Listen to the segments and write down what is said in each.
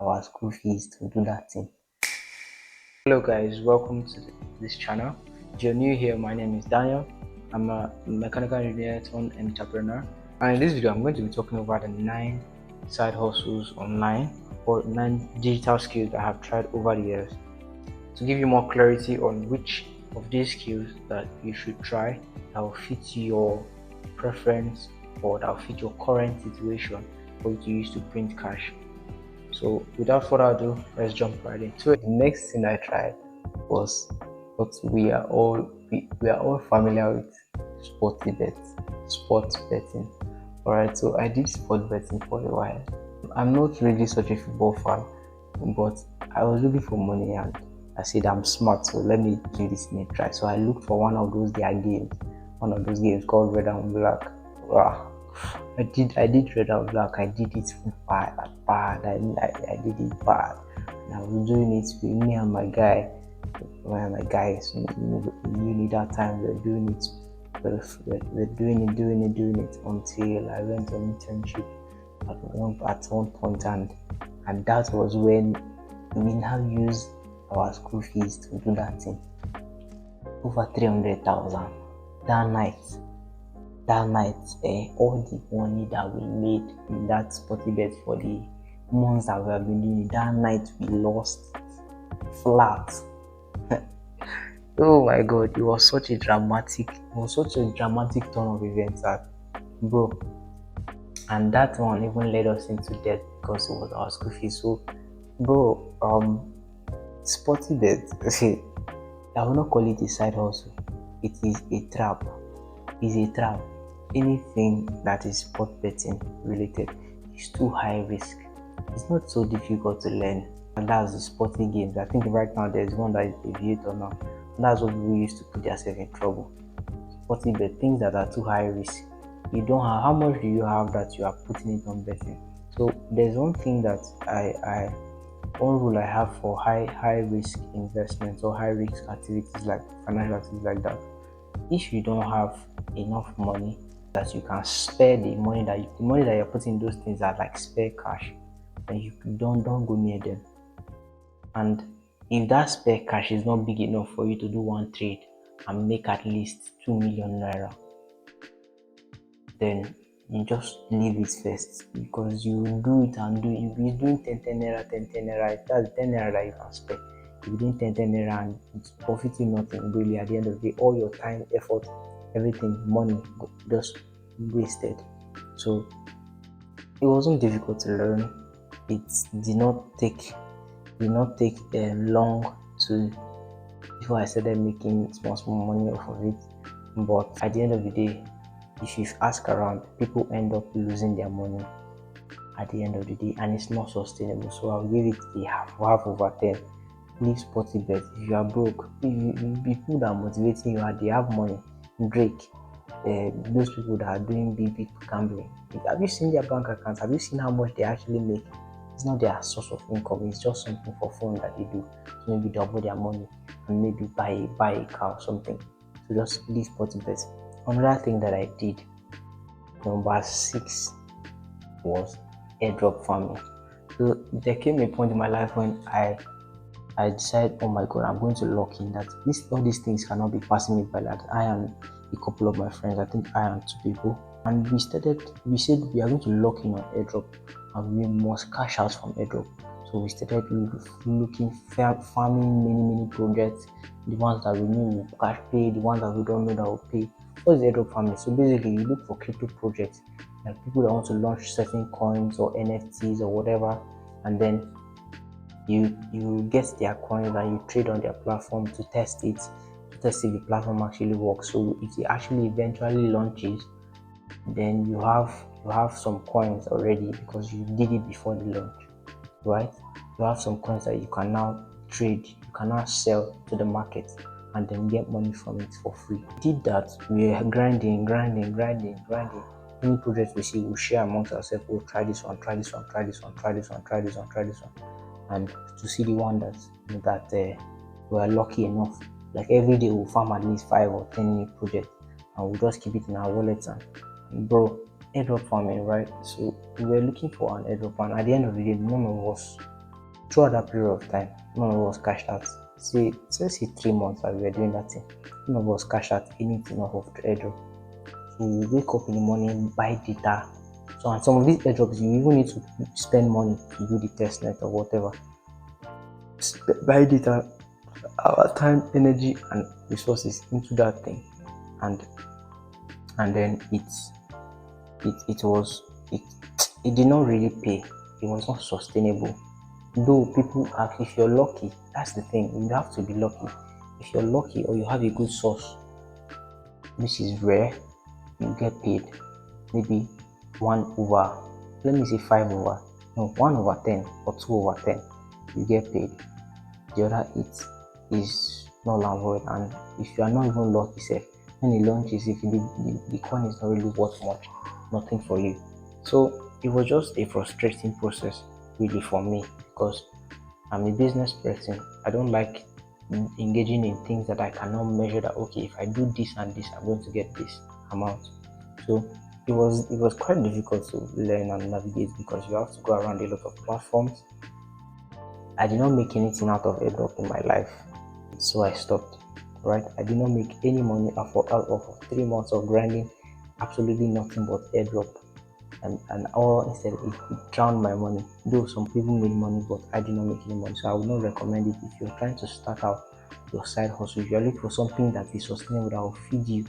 our school fees to do that thing. Hello guys, welcome to this channel. If you're new here, my name is Daniel. I'm a mechanical engineer turned entrepreneur, and in this video I'm going to be talking about the 9 side hustles online or 9 digital skills that I have tried over the years to give you more clarity on which of these skills that you should try that will fit your preference or that will fit your current situation for you to use to print cash. So without further ado, let's jump right in. So the next thing I tried was what we are all familiar with: sports betting. Alright, so I did sports betting for a while. I'm not really such a football fan, but I was looking for money and I said I'm smart, so let me give this thing a try. So I looked for one of those games called Red and Black. Wow. I did Red and Black. I did it bad. I did it bad. And I was doing it with me and my guy. One of my guys, uni that time, we were doing it. We're doing it until I went on internship at one point, and that was when we now used our school fees to do that thing. Over 300,000 that night. All the money that we made in that sporty bet for the months that we have been doing it, that night we lost flat. Oh my god, it was such a dramatic turn of events, that bro. And that one even led us into debt because it was our school fees. So bro, sporty bet, I will not call it a side hustle. It is a trap. Anything that is sport betting related is too high risk. It's not so difficult to learn, and that's the sporting games. I think right now there's one that is Aviator now. And that's what we used to put themselves in trouble. Sporting bet, things that are too high risk. You don't have, how much do you have that you are putting it on betting? So there's one thing that one rule I have for high risk investments or high risk activities, like financial activities like that. If you don't have enough money that you can spare, the money that you're putting in those things are like spare cash, then you don't go near them. And if that spare cash is not big enough for you to do one trade and make at least 2 million naira, then you just leave it first, because you do it and do it. You'll be doing 10 naira, that's 10 naira that you can spare. You'll be doing 10 naira and it's profiting nothing really. At the end of the day, all your time, effort, everything, money just wasted. So it wasn't difficult to learn. It did not take long before I started making small money off of it. But at the end of the day, if you ask around, people end up losing their money at the end of the day, and it's not sustainable. So I'll give it a half over 10. Leave sporty bet. If you are broke, people that are motivating you, they have money. Drake, those people that are doing big gambling, have you seen their bank accounts? Have you seen how much they actually make? It's not their source of income. It's just something for fun that they do. So maybe double their money and maybe buy a car or something. So just leave sporty bets. Another thing that I did, number 6, was airdrop farming. So there came a point in my life when I decided, oh my god, I'm going to lock in that all these things cannot be passing me by. That I and a couple of my friends, I think I and 2 people, and we said we are going to lock in on airdrop and we must cash out from airdrop. So we started farming many projects, the ones that we know will cash pay, the ones that we don't know that will pay. What is airdrop farming? So basically you look for crypto projects, like people that want to launch certain coins or NFTs or whatever, and then you get their coins and you trade on their platform to test if the platform actually works. So if it actually eventually launches, then you have some coins already because you did it before the launch, right? You have some coins that you can now trade, you can now sell to the market and then get money from it for free. We did that. We are grinding. Any projects we see, we'll share amongst ourselves. We'll try this one, and to see the one that we are lucky enough. Like every day we'll farm at least 5 or 10 new projects and we'll just keep it in our wallets. And bro, airdrop farming, right? So we were looking for an airdrop, and at the end of the day, none of us throughout that period of time, none of us cashed out. See, let's say 3 months that we were doing that thing, none of us cashed out anything off of the airdrop. So you wake up in the morning, buy data. So and some of these airdrops, you even need to spend money to do the test net or whatever. Buy data, our time, energy, and resources into that thing, and then it did not really pay. It was not sustainable. Though people ask, if you're lucky, that's the thing, you have to be lucky. If you're lucky or you have a good source, which is rare, you get paid maybe 1 over, let me say 5 over, no, 1 over 10 or 2 over 10, you get paid. The other 8 is null and void, and if you are not even lucky, say when it launches, if the coin is not really worth much, nothing for you. So it was just a frustrating process really for me, because I'm a business person. I don't like engaging in things that I cannot measure, that okay, if I do this and this, I'm going to get this amount. So it was quite difficult to learn and navigate, because you have to go around a lot of platforms. I did not make anything out of airdrop in my life, so I stopped. Right, I did not make any money out of 3 months of grinding, absolutely nothing but airdrop, and all, instead it drowned my money. Though some people made money, but I did not make any money. So I would not recommend it. If you're trying to start out your side hustle, if you're looking for something that is sustainable, that will feed you,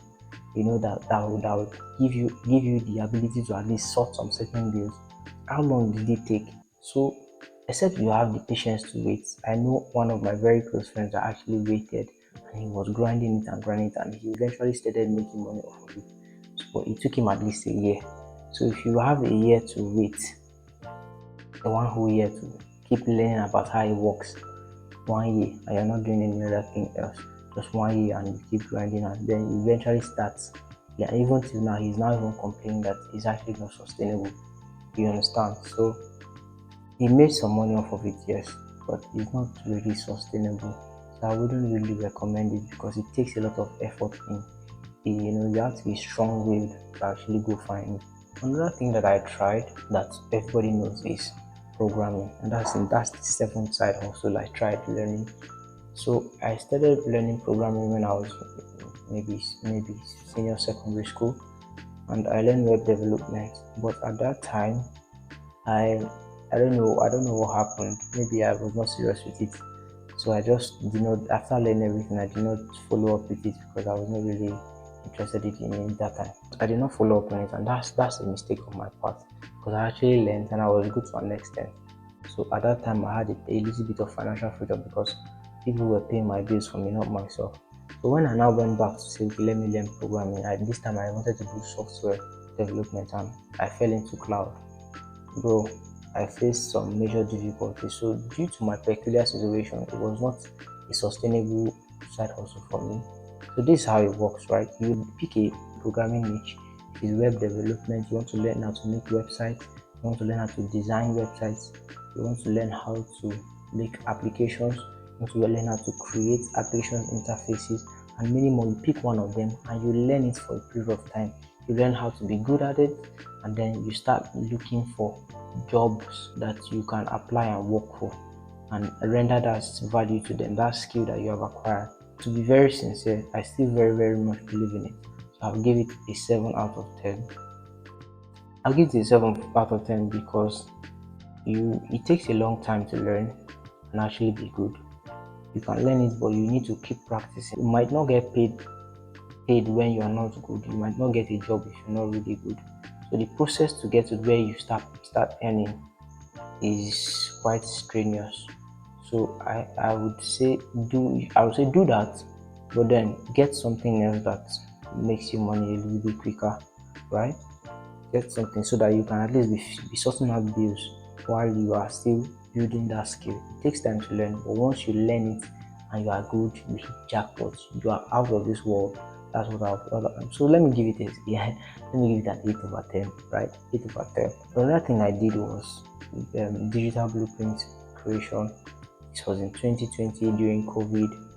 that will give you the ability to at least sort some certain bills. How long did it take? So except you have the patience to wait. I know one of my very close friends that actually waited, and he was grinding it and grinding it, and he eventually started making money off of it. So it took him at least a year. So if you have a year to wait, a 1 whole year to keep learning about how it works, 1 year, and you're not doing any other thing else, just 1 year, and you keep grinding, and then you eventually start. Yeah, even till now, he's not even complaining that it's actually not sustainable. You understand? So he made some money off of it, yes, but it's not really sustainable. So I wouldn't really recommend it, because it takes a lot of effort in. You have to be strong-willed to actually go find it. Another thing that I tried that everybody knows is programming, and that's the seventh side hustle I tried learning. So I started learning programming when I was maybe senior secondary school, and I learned web development. But at that time, I don't know what happened. Maybe I was not serious with it. So I just did not, after learning everything, I did not follow up with it, because I was not really interested in it that time. I did not follow up on it, and that's a mistake on my part, because I actually learned and I was good to an extent. So at that time, I had a little bit of financial freedom, because people were paying my bills for me, not myself. So when I now went back to say, okay, let me learn programming, this time I wanted to do software development, and I fell into cloud. Bro, I faced some major difficulties. So due to my peculiar situation, it was not a sustainable side hustle for me. So this is how it works, right? You pick a programming niche. If it's web development, you want to learn how to make websites, you want to learn how to design websites, you want to learn how to make applications, you want to learn how to create application interfaces, and many more. You pick one of them and you learn it for a period of time. You learn how to be good at it, and then you start looking for jobs that you can apply and work for, and render that value to them, that skill that you have acquired. To be very sincere, I still very, very much believe in it. So I'll give it a 7 out of 10. I'll give it a 7 out of 10 because it takes a long time to learn and actually be good. You can learn it, but you need to keep practicing. You might not get paid when you are not good. You might not get a job if you're not really good. So the process to get to where you start earning is quite strenuous. So I would say do that, but then get something else that makes you money a little bit quicker, right? Get something so that you can at least be sorting out bills while you are still building that skill. It takes time to learn, but once you learn it and you are good, you hit jackpot. You are out of this world. That's what I've. So let me give it let me give it an 8 over 10, right? 8 over 10. Another thing I did was digital blueprint creation. This was in 2020 during COVID.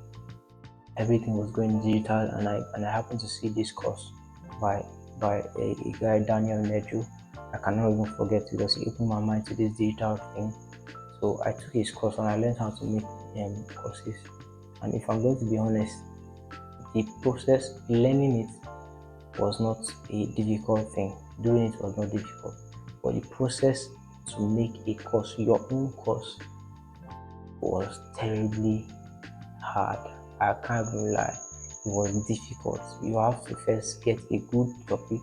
Everything was going digital, and I happened to see this course by a guy, Daniel Neju. I cannot even forget, because he opened my mind to this digital thing. So I took his course and I learned how to make courses. And if I'm going to be honest, the process learning it was not a difficult thing. Doing it was not difficult, but the process to make a course, your own course, was terribly hard. I can't even lie. It was difficult. You have to first get a good topic,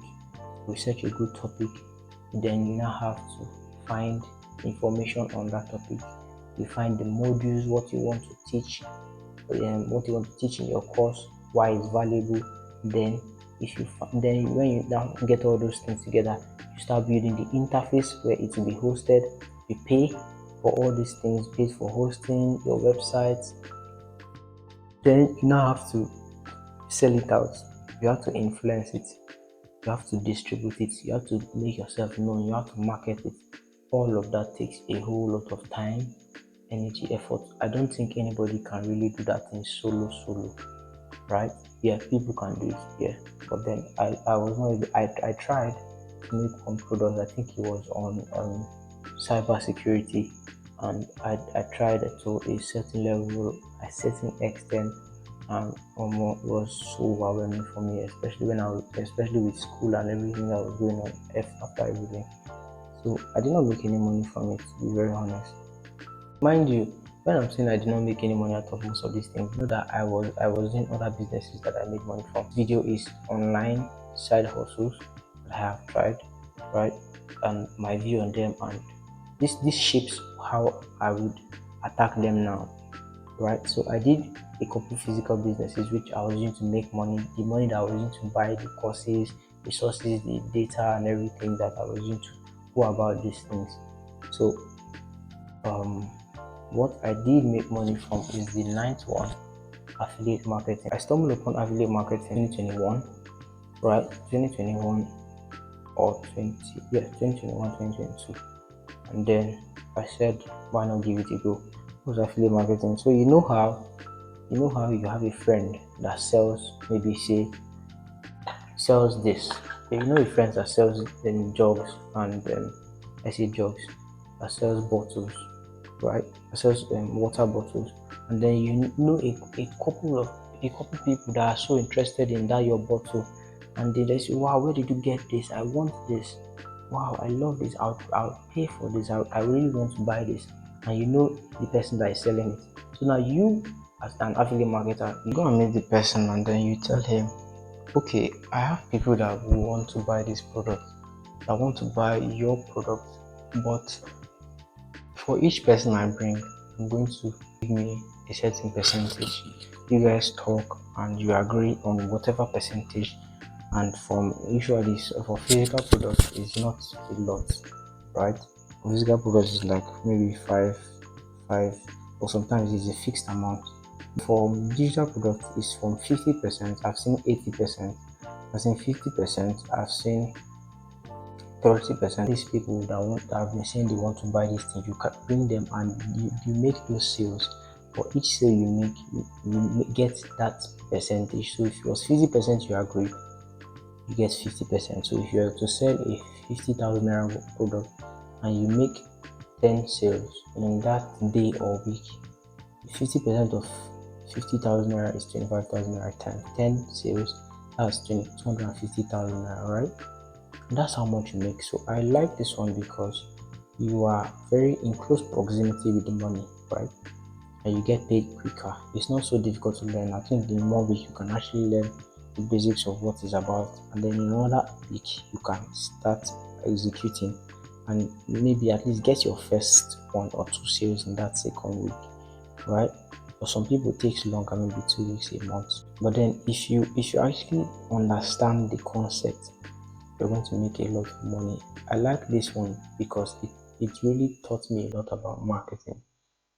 research a good topic, then you now have to find information on that topic. You find the modules, what you want to teach, what you want to teach in your course, why it's valuable. Then, then when you now get all those things together, you start building the interface where it will be hosted. You pay for all these things, pay for hosting your website. Then you now have to sell it out. You have to influence it. You have to distribute it. You have to make yourself known. You have to market it. All of that takes a whole lot of time, energy, effort. I don't think anybody can really do that thing solo, right? Yeah, people can do it, yeah. But then I was not able, I tried to make one product. I think it was on cyber security, and I tried it to a certain level, a certain extent, and it was so overwhelming for me, especially with school and everything that was going on after everything. So I did not make any money from it, to be very honest. Mind you, when I'm saying I did not make any money out of most of these things, know that I was doing other businesses that I made money from. Video is online side hustles that I have tried, right? And my view on them, and this shapes how I would attack them now, right? So I did a couple physical businesses which I was using to make money. The money that I was using to buy the courses, resources, the data, and everything that I was using to go about these things. So what I did make money from is the ninth one, affiliate marketing. I stumbled upon affiliate marketing in 2021, right? 2021 or 20, yeah, 2021, 2022. And then I said, why not give it a go? It was affiliate marketing. So you know how you have a friend that sells, maybe say sells this. You know a friend that sells jugs and I say jugs, that sells bottles, right? That sells water bottles, and then you know a couple people that are so interested in that your bottle, and they just say, wow, where did you get this? I want this. Wow, I love this. I'll pay for this. I really want to buy this. And you know the person that is selling it. So now you, as an affiliate marketer, you go and meet the person and then you tell him, okay, I have people that want to buy this product, that want to buy your product, but for each person I bring, I'm going to give me a certain percentage. You guys talk and you agree on whatever percentage. And from usually for physical products, it's not a lot, right? For physical products is like maybe five, or sometimes it's a fixed amount. For digital products, it's from 50%. I've seen 80%. I've seen 50%. I've seen 30%. These people that have been saying they want to buy these things, you can bring them and you make those sales. For each sale you make, you get that percentage. So if it was 50%, you agreed, you get 50%. So if you are to sell a 50,000 naira product and you make 10 sales in that day or week, 50% of 50,000 naira is 25,000 naira times 10 sales, that's 250,000 naira, right? And that's how much you make. So I like this one because you are very in close proximity with the money, right? And you get paid quicker. It's not so difficult to learn. I think the more week you can actually learn the basics of what it's about, and then in another week you can start executing and maybe at least get your first 1 or 2 sales in that second week, right? For some people it takes longer, maybe 2 weeks, a month. But then if you actually understand the concept, you're going to make a lot of money. I like this one because it really taught me a lot about marketing.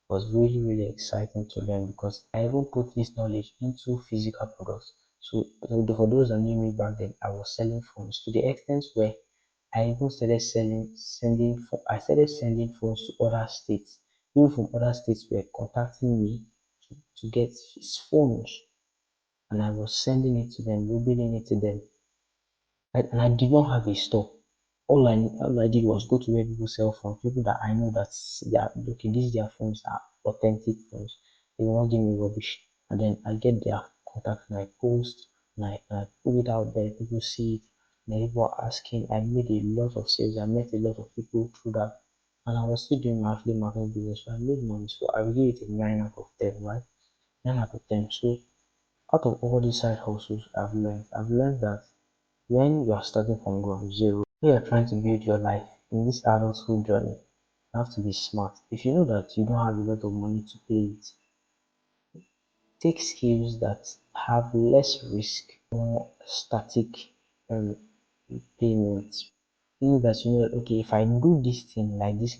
It was really exciting to learn because I even put this knowledge into physical products. So for those that knew me back then, I was selling phones to the extent where I even started I started sending phones to other states. People from other states were contacting me to get his phones, and I was sending it to them, rubbing it to them. And I did not have a store. All I did was go to where people sell phones, people that I know that they are okay, these their phones are authentic phones. They will not give me rubbish. And then I get their contact and I post and I put it out there, people see it, and then people are asking. I made a lot of sales, I met a lot of people through that. And I was still doing my affiliate marketing business, so I made money. So I will give it a 9 out of 10, right? 9 out of 10. So out of all these side hustles I've learned that when you are starting from ground zero, when you are trying to build your life in this adulthood journey, you have to be smart. If you know that you don't have a lot of money to pay it, take skills that have less risk, more static um, payments. Things that you know, okay, if I do this thing like this,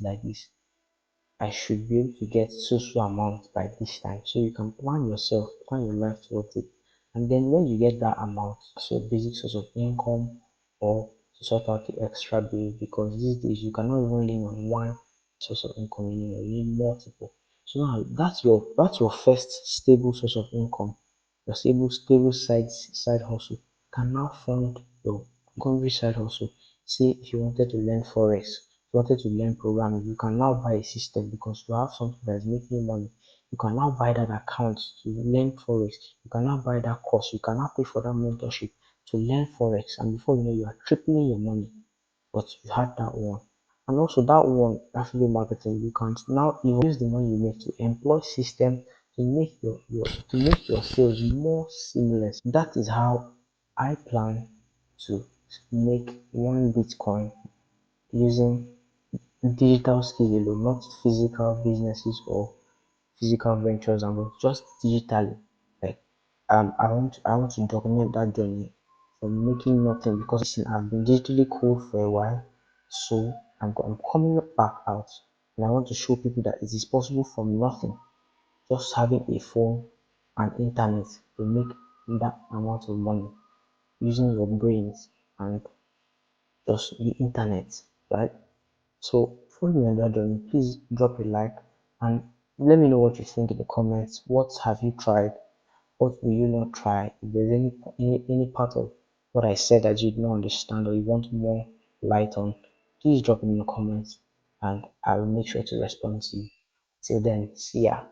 I should be able to get so amount by this time. So you can plan yourself, plan your life towards it. And then when you get that amount, so basic source of income or to sort out the extra bill, because these days you cannot even lean on one source of income anymore. You need multiple. So now that's your first stable source of income. Your stable side hustle can now fund your secondary side hustle. Say if you wanted to learn forex, you wanted to learn programming, you can now buy a system because you have something that is making you money. You can now buy that account to learn forex. You can now buy that course. You can now pay for that mentorship to learn forex. And before you know, you are tripling your money. But you had that one. And also that one, affiliate marketing, you can now use the money you make to employ system to make your sales more seamless. That is how I plan to make one Bitcoin using digital skills alone, not physical businesses or physical ventures and all, just digitally. Like I want to document that journey from making nothing because listen, I've been digitally cool for a while, so I'm coming back out and I want to show people that it is possible from nothing, just having a phone and internet to make that amount of money using your brains and just the internet, right? So before we end that journey, please drop a like and let me know what you think in the comments. What have you tried? What will you not try? If there's any part of what I said that you did not understand or you want more light on, please drop it in the comments and I will make sure to respond to you. Till then, see ya.